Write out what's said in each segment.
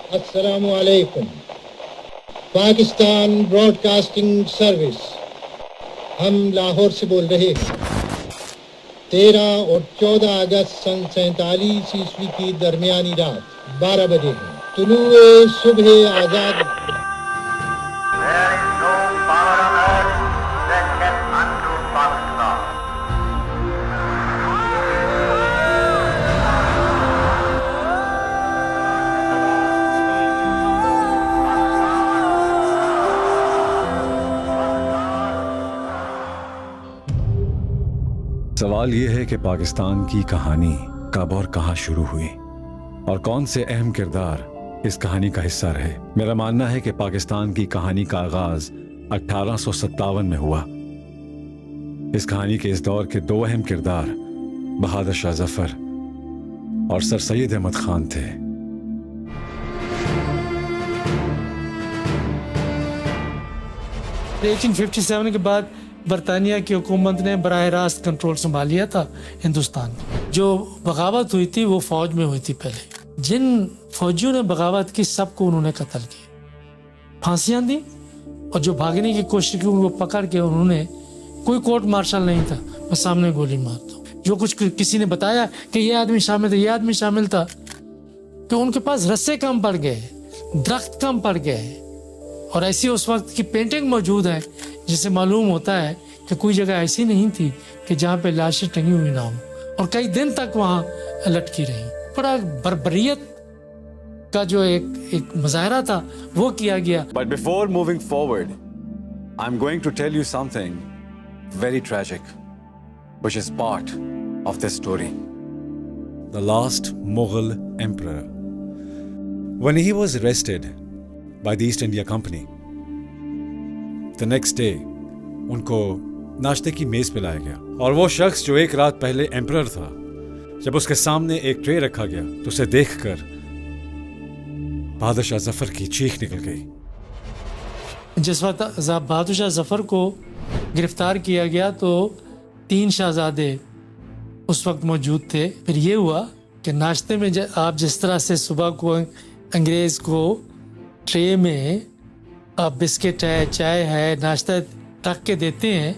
अस्सलामु अलैकुम। Pakistan broadcasting service, हम लाहौर से बोल रहे हैं। 13 और 14 अगस्त सन 47 ईस्वी की दरमियानी रात 12 बजे है। तुलुए सुबह आजाद। There is no power on earth that can undo Pakistan. सवाल ये है कि पाकिस्तान की कहानी कब और कहां शुरू हुई और कौन से अहम किरदार इस कहानी का हिस्सा रहे। मेरा मानना है कि पाकिस्तान की कहानी का आगाज 1857 में हुआ। इस कहानी के इस दौर के दो अहम किरदार बहादुर शाह जफर और सर सैयद अहमद खान थे। लेकिन 57 के बाद बरतानिया की हुकूमत ने बराह रास्त कंट्रोल संभाल लिया था हिंदुस्तान में। जो बगावत हुई थी वो फौज में हुई थी पहले। जिन फौजियों ने बगावत की सबको उन्होंने कत्ल किया, फांसियां दी, और जो भागने की कोशिश की उनको पकड़ के उन्होंने, कोई कोर्ट मार्शल नहीं था, बस सामने गोली मार दो। जो कुछ किसी ने बताया कि ये आदमी शामिल था, ये आदमी शामिल था, तो उनके पास रस्से कम पड़ गए, दरख्त कम पड़ गए। और ऐसी उस वक्त की पेंटिंग मौजूद है जिससे मालूम होता है कि कोई जगह ऐसी नहीं थी कि जहाँ पे लाशें टंगी हुई ना हो, और कई दिन तक वहाँ लटकी रही। बड़ा बर्बरियत का जो एक मुजाहरा था वो किया गया। But before moving forward, I'm going to tell you something very tragic, which is part of this story. The last Mughal emperor, when he was arrested by the East India Company, the next day उनको नाश्ते की मेज पे लाया गया, और वो शख्स जो एक रात पहले एम्परर था, जब उसके सामने एक ट्रे रखा गया तो उसे देखकर बहादुर शाह जफर की चीख निकल गई। जिस वक्त बहादुर शाह जफर को गिरफ्तार किया गया तो 3 शहजादे उस वक्त मौजूद थे। फिर ये हुआ कि नाश्ते में आप जिस तरह से सुबह को अंग्रेज को ट्रे में बिस्किट है, चाय है, नाश्ता रख के देते हैं,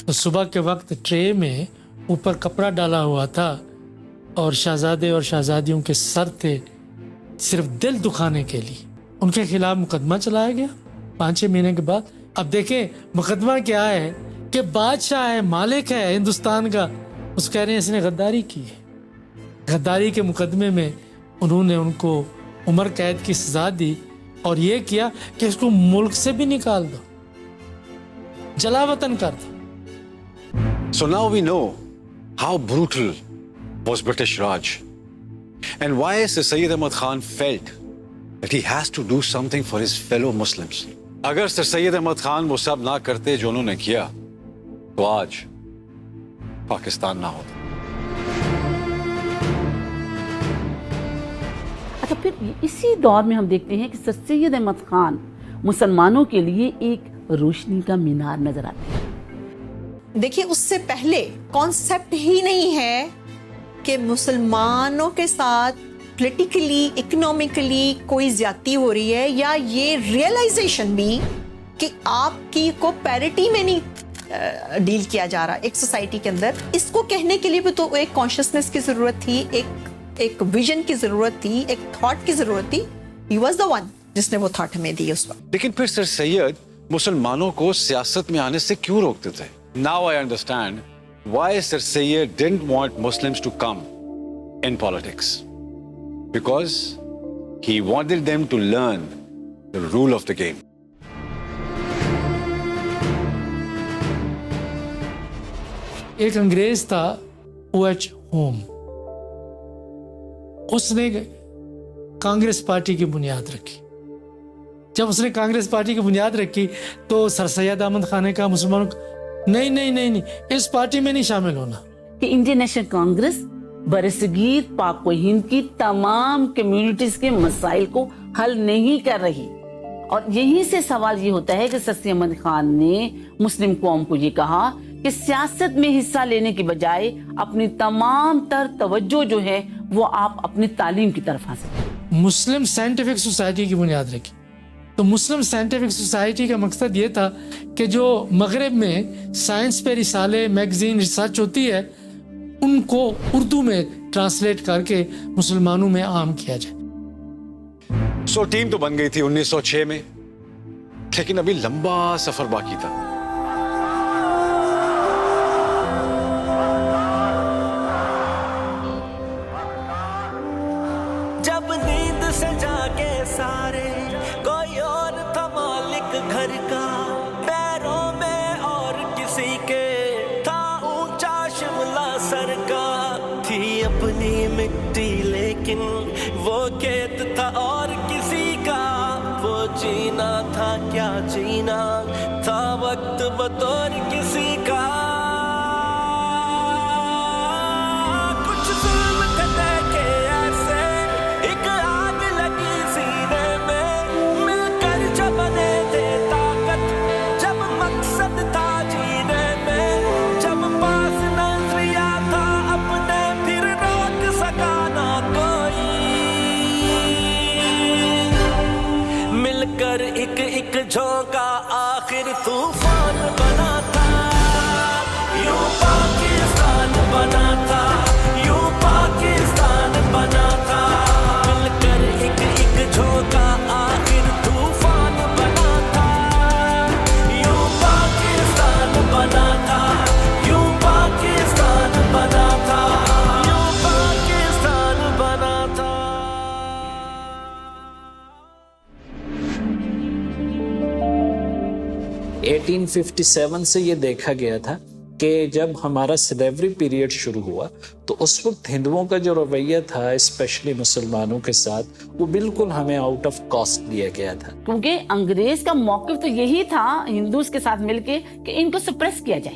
तो सुबह के वक्त ट्रे में ऊपर कपड़ा डाला हुआ था और शहजादे और शहजादियों के सर थे सिर्फ दिल दुखाने के लिए। उनके खिलाफ मुकदमा चलाया गया 5-6 महीने के बाद। अब देखें मुकदमा क्या है कि बादशाह है, मालिक है हिंदुस्तान का, उस कह रहे हैं इसने गद्दारी की है। गद्दारी के मुकदमे में उन्होंने उनको उम्र कैद की सजा दी और ये किया कि इसको मुल्क से भी निकाल दो, जला वतन कर दो। So now we know how brutal was British Raj and why Sir Syed Ahmad Khan felt that he has to do something for his fellow Muslims. अगर Sir Syed Ahmad Khan वो सब ना करते जो उन्होंने किया तो आज पाकिस्तान ना होता। अच्छा, फिर इसी दौर में हम देखते हैं कि सर सैयद अहमद खान मुसलमानों के लिए एक रोशनी का मीनार नजर आते हैं। देखिए, उससे पहले कॉन्सेप्ट ही नहीं है कि मुसलमानों के साथ पॉलिटिकली, इकोनॉमिकली कोई ज्यादती हो रही है, या ये रियलाइजेशन भी कि आपकी को पैरिटी में नहीं डील किया जा रहा एक सोसाइटी के अंदर। इसको कहने के लिए भी तो एक कॉन्शियसनेस की जरूरत थी, एक विजन की जरूरत थी, एक थॉट की जरूरत थी। ही वाज द वन जिसने वो थॉट हमें दी उस वक्त। लेकिन फिर सर सैयद मुसलमानों को सियासत में आने से क्यों रोकते थे? Now I understand why Sir Syed didn't want Muslims to come in politics, because he wanted them to learn the rule of the game. एक अंग्रेज था OH होम, उसने कांग्रेस पार्टी की बुनियाद रखी। जब उसने कांग्रेस पार्टी की बुनियाद रखी तो सर सैयद अहमद खान ने कहा मुसलमानों को नहीं नहीं नहीं नहीं, इस पार्टी में नहीं शामिल होना। कि इंडियन नेशनल कांग्रेस बरसगीर पाक व हिंद की तमाम कम्युनिटीज के मसाइल को हल नहीं कर रही, और यहीं से सवाल ये होता है कि सर सैयद अहमद खान ने मुस्लिम कौम को ये कहा कि सियासत में हिस्सा लेने की बजाय अपनी तमाम तर तवज्जो जो है वो आप अपनी तालीम की तरफ हासिल। मुस्लिम साइंटिफिक सोसाइटी की बुनियाद रखी। तो मुस्लिम साइंटिफिक सोसाइटी का मकसद ये था कि जो मगरिब में साइंस पे रिसाले मैगजीन रिसर्च होती है उनको उर्दू में ट्रांसलेट करके मुसलमानों में आम किया जाए। सो टीम तो बन गई थी 1906 में, लेकिन अभी लंबा सफर बाकी था। जब नींद से जागे सारे, कोई और था मालिक घर का, पैरों में और किसी के था ऊंचा शिमला सर का। थी अपनी मिट्टी लेकिन वो खेत था और किसी का, वो जीना था क्या जीना था वक्त बतौर किसी का। कुछ जुल्म थे के ऐसे, एक आग लगी सीने में, मिलकर जब बने थे ताकत, जब मकसद था जीने में, जब पास नजरिया था अपने फिर रोक सका ना कोई। मिलकर एक एक झोंका आखिर तूफान बना था, यूं पाकिस्तान बना था, यूं पाकिस्तान बना था। मिलकर एक एक झोंका आखिर तूफान बना था, यूं पाकिस्तान बना था, यूं पाकिस्तान बना था, यूं पाकिस्तान बना था। 1857 से ये देखा गया था कि जब हमारा स्लेवरी पीरियड शुरू हुआ तो उस वक्त हिंदुओं का जो रवैया था स्पेशली मुसलमानों के साथ वो बिल्कुल हमें आउट ऑफ कॉस्ट लिया गया था। क्योंकि अंग्रेज का मौक़िफ़ तो यही था हिंदूज के साथ मिलके कि इनको सप्रेस किया जाए,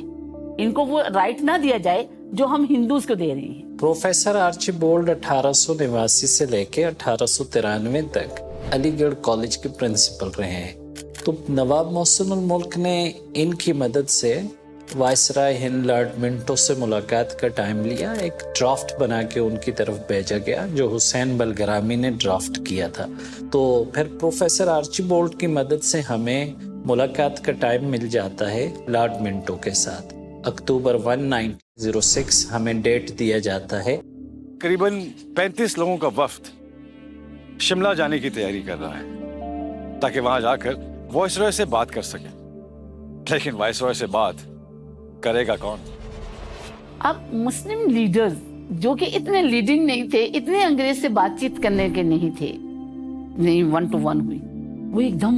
इनको वो राइट ना दिया जाए जो हम हिंदूज को दे रहे हैं। प्रोफेसर आर्चीबोल्ड 1889 से लेके 1893 तक अलीगढ़ कॉलेज के प्रिंसिपल रहे हैं। तो नवाब मोहसिनुल मुल्क ने इनकी मदद से वायसराय हिंद लॉर्ड मिंटो से मुलाकात का टाइम लिया, एक ड्राफ्ट बना के उनकी तरफ भेजा गया जो हुसैन बलगरामी ने ड्राफ्ट किया था। तो फिर प्रोफेसर आर्चीबोल्ड की मदद से हमें मुलाकात का टाइम मिल जाता है लॉर्ड मिंटो के साथ। अक्टूबर 1906 हमें डेट दिया जाता है। करीबन 35 लोगों का वफ्द शिमला जाने की तैयारी कर रहा है ताकि वहां जाकर वायसरॉय से बात कर सके। लेकिन वायसरॉय से बात करेगा कौन? अब मुस्लिम लीडर्स जो कि इतने लीडिंग नहीं थे, इतने अंग्रेज से बातचीत करने के नहीं थे, नहीं 1 to 1 हुई, वो एकदम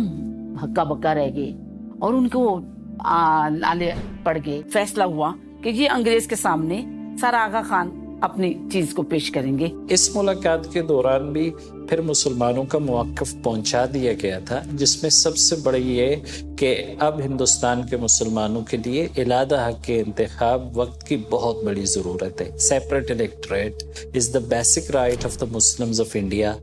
हक्का बक्का रह गए और उनको आले पड़ गए। फैसला हुआ कि ये अंग्रेज के सामने सर आगा खान अपनी चीज को पेश करेंगे। इस मुलाकात के दौरान भी फिर मुसलमानों का मौक़िफ़ पहुंचा दिया गया था, जिसमें सबसे बड़ी ये कि अब हिंदुस्तान के मुसलमानों के लिए इलादा हक के इंतखाब वक्त की बहुत बड़ी ज़रूरत है। Separate electorate is the basic right of the Muslims of India.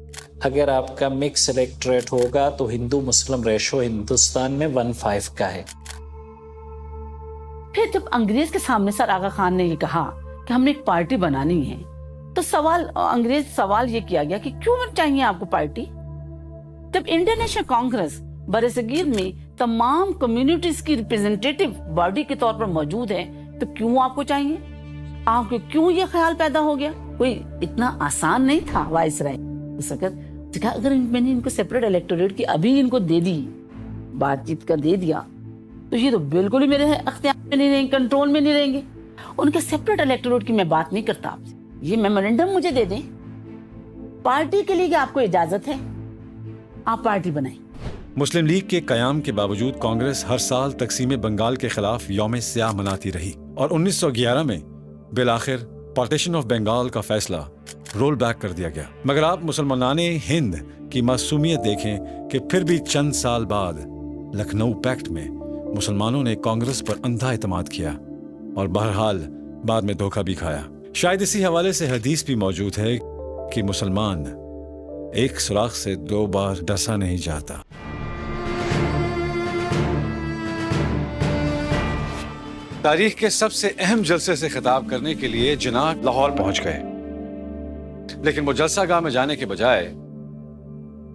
अगर आपका मिक्स इलेक्टोरेट होगा तो हिंदू मुस्लिम रेशो हिंदुस्तान में 1:5 का है। फिर जब अंग्रेज के सामने सर आगा खान ने ये कहा कि हमने एक पार्टी बनानी है, तो अंग्रेज सवाल ये किया गया कि क्यों चाहिए आपको पार्टी? जब इंडियन नेशनल कांग्रेस बरसगीर में तमाम कम्युनिटीज की रिप्रेजेंटेटिव बॉडी के तौर पर मौजूद है, तो क्यों आपको चाहिए? आपको क्यों ये ख्याल पैदा हो गया? कोई इतना आसान नहीं था वायसराय उस वक्त। अगर मैंने इनको सेपरेट इलेक्टोरेट की अभी इनको दे दी, बातचीत का दे दिया, तो ये तो बिल्कुल ही मेरे अख्तियार में नहीं रहेंगे, कंट्रोल में नहीं रहेंगे। उनके सेपरेट इलेक्टोरेट की मैं बात नहीं करता आपसे, ये मेमोरेंडम मुझे दे दें, पार्टी के लिए आपको इजाजत है, आप पार्टी बनाएं। मुस्लिम लीग के कयाम के बावजूद कांग्रेस हर साल तकसीम बंगाल के खिलाफ यौम स्याह मनाती रही और 1911 में बिलाखिर पार्टीशन ऑफ बंगाल का फैसला रोल बैक कर दिया गया। मगर आप मुसलमानान हिंद की मासूमियत देखें कि फिर भी चंद साल बाद लखनऊ पैक्ट में मुसलमानों ने कांग्रेस पर अंधा एतमाद किया और बहरहाल बाद में धोखा भी खाया। शायद इसी हवाले से हदीस भी मौजूद है कि मुसलमान एक सुराख से 2 बार डसा नहीं जाता। तारीख के सबसे अहम जलसे से खिताब करने के लिए जिन्ना लाहौर पहुंच गए, लेकिन वो जलसागाह में जाने के बजाय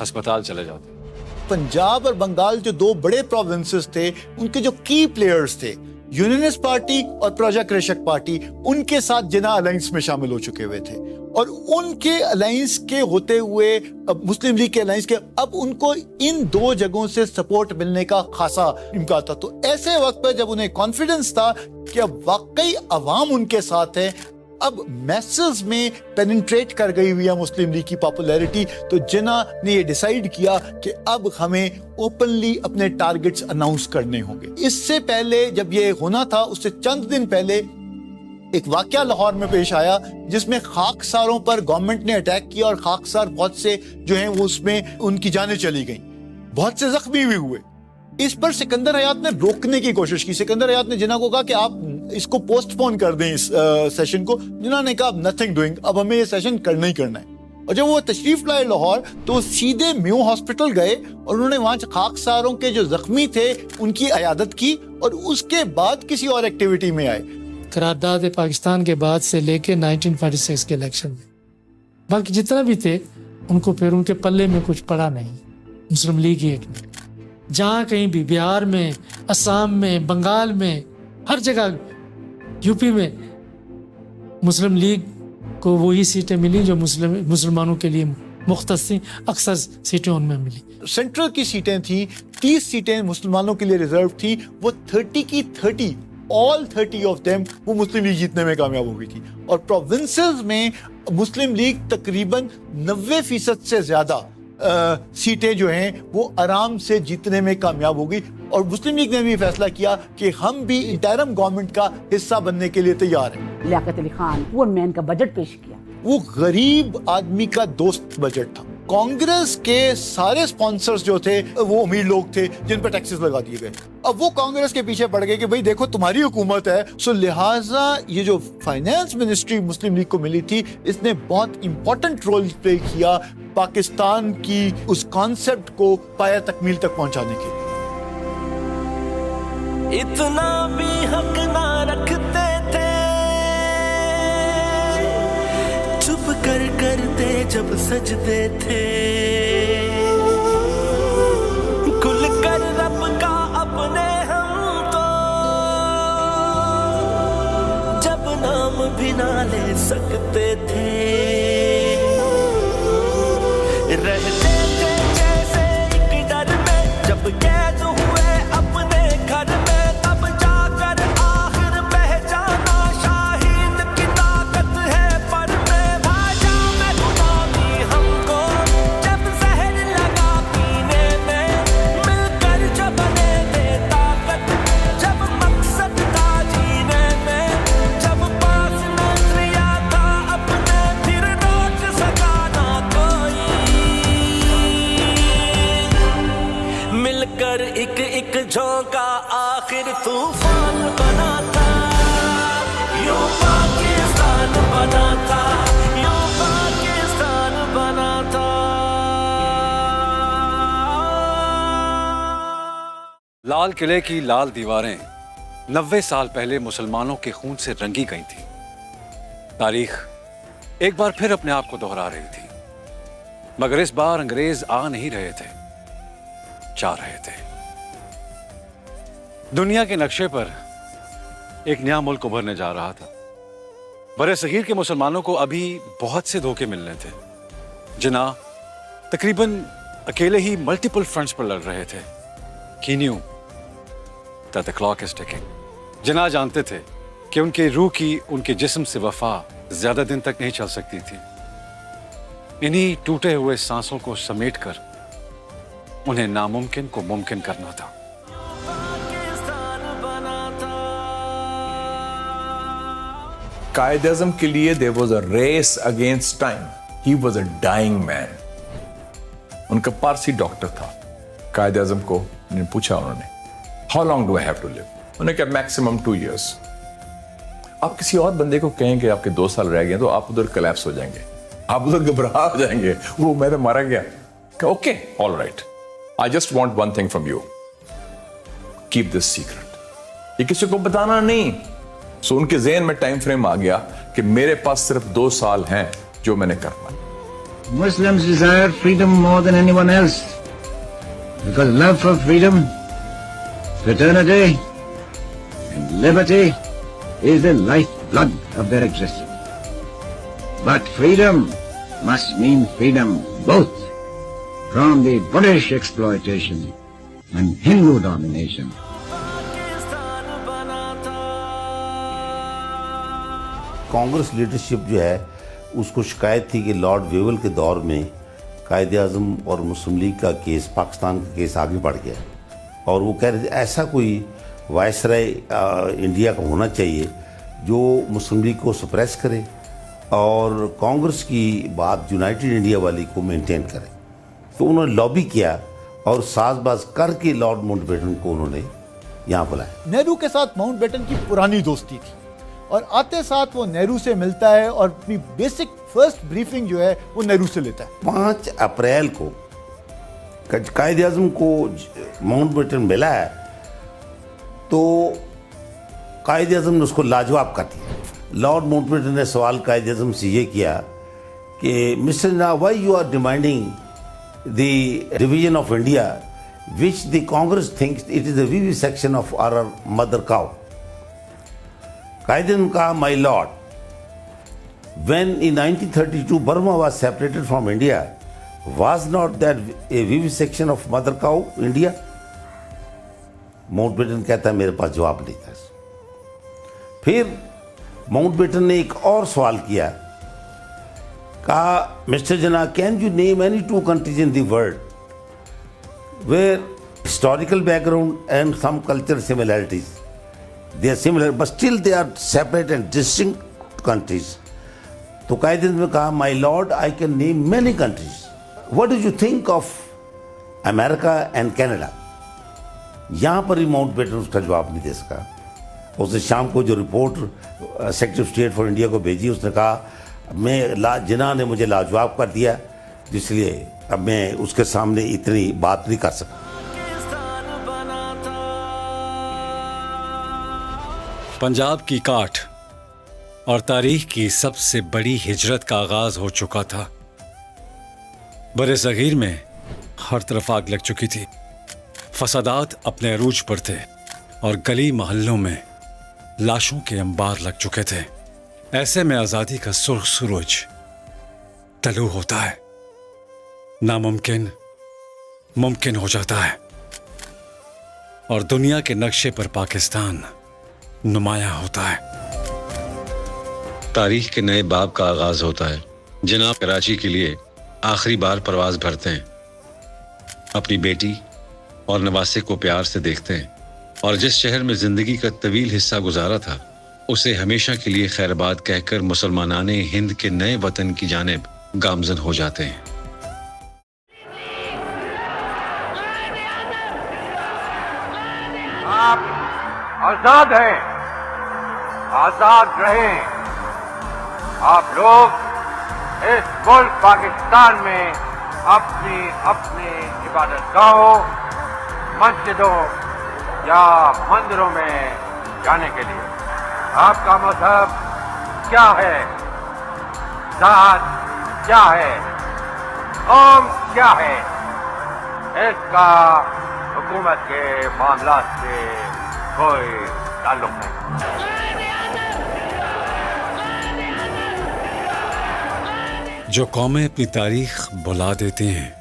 अस्पताल चले जाते। पंजाब और बंगाल जो दो बड़े प्रोविंसेस थे, उनके जो की प्लेयर्स थे, यूनियनिस्ट पार्टी और प्रजा कृषक पार्टी, उनके साथ जिन्ना अलायंस में शामिल हो चुके हुए थे और उनके अलायंस के होते हुए मुस्लिम लीग के अलायंस के अब उनको इन दो जगहों से सपोर्ट मिलने का खासा इम्कान था। तो ऐसे वक्त पर जब उन्हें कॉन्फिडेंस था कि अब वाकई अवाम उनके साथ है, अब मैसेज में पेनिट्रेट कर गई हुई है मुस्लिम लीग की पॉपुलैरिटी, तो जिन्ना ने ये डिसाइड किया कि अब हमें ओपनली अपने टारगेट्स अनाउंस करने होंगे। इससे पहले जब ये होना था, उससे चंद दिन पहले एक वाकया लाहौर में पेश आया जिसमें खाकसारों पर गवर्नमेंट ने अटैक किया और खाकसार बहुत से जो हैं वो उसमें उनकी जानें चली गईं, बहुत से जख्मी भी हुए। इस पर सिकंदर हयात ने रोकने की कोशिश की। सिकंदर हयात ने जिन्ना को कहा कि आप इसको पोस्टपोन कर दें इस सेशन को। जिन्ना ने कहा अब नथिंग डूइंग, अब हमें ये सेशन करना ही करना है। और जब वो तशरीफ लाए लाहौर तो सीधे म्यू हॉस्पिटल गए और उन्होंने वहां खाकसारों के जो जख्मी थे उनकी अयादत की और उसके बाद किसी और एक्टिविटी में आए। करारदाद पाकिस्तान के बाद से लेके 1946 के इलेक्शन में बाकी जितना भी थे उनको फिर उनके पल्ले में कुछ पड़ा नहीं। मुस्लिम लीग ही एक नहीं, जहाँ कहीं भी, बिहार में, असम में, बंगाल में, हर जगह, यूपी में मुस्लिम लीग को वही सीटें मिली जो मुसलमानों के लिए मुख्तस थी। अक्सर सीटें उनमें मिली। सेंट्रल की सीटें थी, 30 सीटें मुसलमानों के लिए रिजर्व थी, वो 30 की 30 ऑल 30 ऑफ देम वो मुस्लिम लीग जीतने में कामयाब हो गई थी। और प्रोविंसेस में मुस्लिम लीग तकरीबन 90% से ज्यादा सीटें जो हैं वो आराम से जीतने में कामयाब हो गई। और मुस्लिम लीग ने भी फैसला किया कि हम भी इंटरिम गवर्नमेंट का हिस्सा बनने के लिए तैयार हैं। लियाकत अली खान पुअर मैन का बजट पेश किया। वो गरीब आदमी का दोस्त बजट था। कांग्रेस के सारे स्पॉन्सर्स जो थे वो अमीर लोग थे जिन पर टैक्सेस लगा दिए गए। अब वो कांग्रेस के पीछे पड़ गए कि भाई देखो तुम्हारी हुकूमत है, सो लिहाजा ये जो फाइनेंस मिनिस्ट्री मुस्लिम लीग को मिली थी, इसने बहुत इंपॉर्टेंट रोल प्ले किया पाकिस्तान की उस कॉन्सेप्ट को पाया तकमील तक पहुंचाने के लिए। इतना भी हक ना रखते थे, चुप कर करते जब सजदे थे, खुल कर रब का अपने हम तो जब नाम भी ना ले सकते थे, रहते थे जैसे एक डर में, जब कैद हुए अपने घर में, तब जाकर आखिर पहचाना शाहीन की ताकत है पर में। भाजा में गुलामी हमको जब जहर लगा पीने में, मिलकर जो बने थे ताकत, जब मकसद था जीने में, जब पास नजरिया था अपने फिर रोक सका ना कोई, मिलकर एक एक झोंका आखिर तूफान बना था, यूं पाकिस्तान बना था, यूं पाकिस्तान बना था। लाल किले की लाल दीवारें 90 साल पहले मुसलमानों के खून से रंगी गई थी। तारीख एक बार फिर अपने आप को दोहरा रही थी, मगर इस बार अंग्रेज आ नहीं रहे थे, जा रहे थे। दुनिया के नक्शे पर एक नया मुल्क उभरने जा रहा था। बरे सगीर के मुसलमानों को अभी बहुत से धोखे मिलने थे। जिन्ना तकरीबन अकेले ही मल्टीपल फ्रंट्स पर लड़ रहे थे। He knew that the clock is ticking. जिन्ना जानते थे कि उनके रूह की उनके जिस्म से वफा ज्यादा दिन तक नहीं चल सकती थी। इन्हीं टूटे हुए सांसों को समेटकर उन्हें नामुमकिन को मुमकिन करना था। कायद-ए-आज़म के लिए there was a race against time. He was a dying man. उनका पारसी डॉक्टर था। कायद-ए-आज़म को पूछा उन्होंने, How long do I have to live? उन्होंने कहा मैक्सिमम 2 years. आप किसी और बंदे को कहेंगे आपके 2 साल रह गए तो आप उधर कोलैप्स हो जाएंगे, आप उधर घबरा हो जाएंगे, वो मैं तो मारा गया। Okay, all right, I just want one thing from you, keep this secret, ये किसी को बताना नहीं। सो उनके ज़हन में टाइम फ्रेम आ गया कि मेरे पास सिर्फ 2 साल हैं जो मैंने करना। Muslims desire freedom more than anyone else, because love for freedom, fraternity, and liberty is the lifeblood of their existence. But freedom must mean freedom both from the British exploitation and Hindu domination. Congress leadership जो है उसको शिकायत थी कि Lord Wavell के दौर में कायदे आज़म और मुस्लिम लीग का केस, पाकिस्तान का केस आगे बढ़ गया और वो कह रहे थे ऐसा कोई वायसराय इंडिया का होना चाहिए जो मुस्लिम लीग को सप्रेस करे और कांग्रेस की बात यूनाइटेड इंडिया वाली को मेंटेन करे। तो उन्होंने लॉबी किया और साजबाज करके लॉर्ड माउंटबेटन को उन्होंने यहाँ बुलाया। नेहरू के साथ माउंटबेटन की पुरानी दोस्ती थी और आते साथ वो नेहरू से मिलता है और अपनी बेसिक फर्स्ट ब्रीफिंग जो है वो नेहरू से लेता है। 5 अप्रैल को कायदे आज़म को माउंटबेटन मिला है तो कायदे आज़म ने उसको लाजवाब कर दिया। लॉर्ड माउंटबेटन ने सवाल कायदे आज़म से ये किया कि मिस्टर ना why you are demanding the division of India which the Congress thinks it is the vivisection of our mother cow. कायदे ने कहा my lord, when in 1932 Burma was separated from India, was not that a vivisection of mother cow India? Mountbatten कहता है मेरे पास जवाब नहीं था। फिर माउंटबेटन ने एक और सवाल किया, कहा मिस्टर जना can you name any 2 countries in the world where historical background and some cultural similarities, they are similar but still they are separate and distinct countries? तो कायदे ने कहा my Lord I can name many countries, what do you think of America and Canada? यहाँ पर ही Mountbatten उसका जवाब नहीं दे सका। उसने शाम को जो report secretary of state for India को भेजी, उसने कहा जिन्ना ने मुझे लाजवाब कर दिया, इसलिए अब मैं उसके सामने इतनी बात नहीं कर सकता। पंजाब की काट और तारीख की सबसे बड़ी हिजरत का आगाज हो चुका था। बरे सगीर में हर तरफ आग लग चुकी थी, फसादात अपने अरूज पर थे और गली मोहल्लों में लाशों के अंबार लग चुके थे। ऐसे में आजादी का सुर्ख सूरज तलू होता है, नामुमकिन मुमकिन हो जाता है और दुनिया के नक्शे पर पाकिस्तान नुमाया होता है। तारीख के नए बाब का आगाज होता है। जनाब कराची के लिए आखिरी बार परवाज भरते हैं, अपनी बेटी और नवासे को प्यार से देखते हैं और जिस शहर में जिंदगी का तवील हिस्सा गुजारा था उसे हमेशा के लिए खैरबाद कहकर मुसलमानाने हिंद के नए वतन की जानिब गामजन हो जाते हैं। आप आजाद हैं, आजाद रहें। आप लोग इस मुल्क पाकिस्तान में अपनी अपनी इबादतगाहों, मस्जिदों या मंदिरों में जाने के लिए आपका मजहब क्या है, जात क्या है, कौम क्या है, इसका हुकूमत के मामलात से कोई ताल्लुक नहीं। जो कौमें अपनी तारीख भुला देती हैं,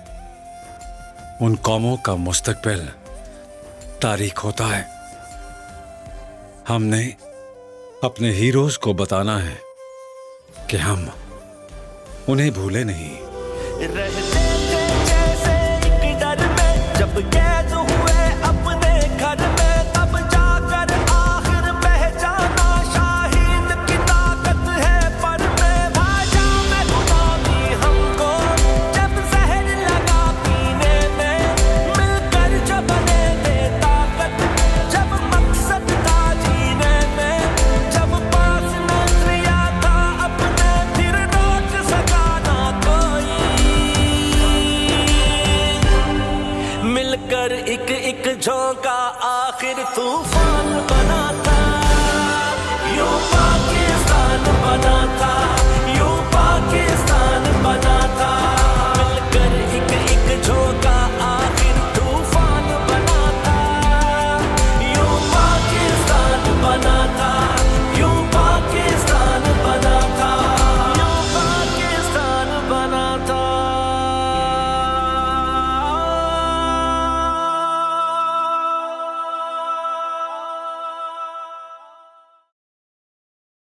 उन कौमों का मुस्तकबिल तारीख होता है। हमने अपने हीरोज को बताना है कि हम उन्हें भूले नहीं। रहते थे जैसे एक डर में, जब कैद हुए अपने घर में, तब जाकर आखिर पहचाना शाहीन की ताकत है पर में। भाषा में गुलामी हमको जब जहर लगा पीने में, मिलकर जो बने थे ताकत, जब मकसद था जीने में, जब पास नजरिया था अपने फिर रोक सका ना कोई। मिलकर एक एक झोंका आखिर तूफान बना था।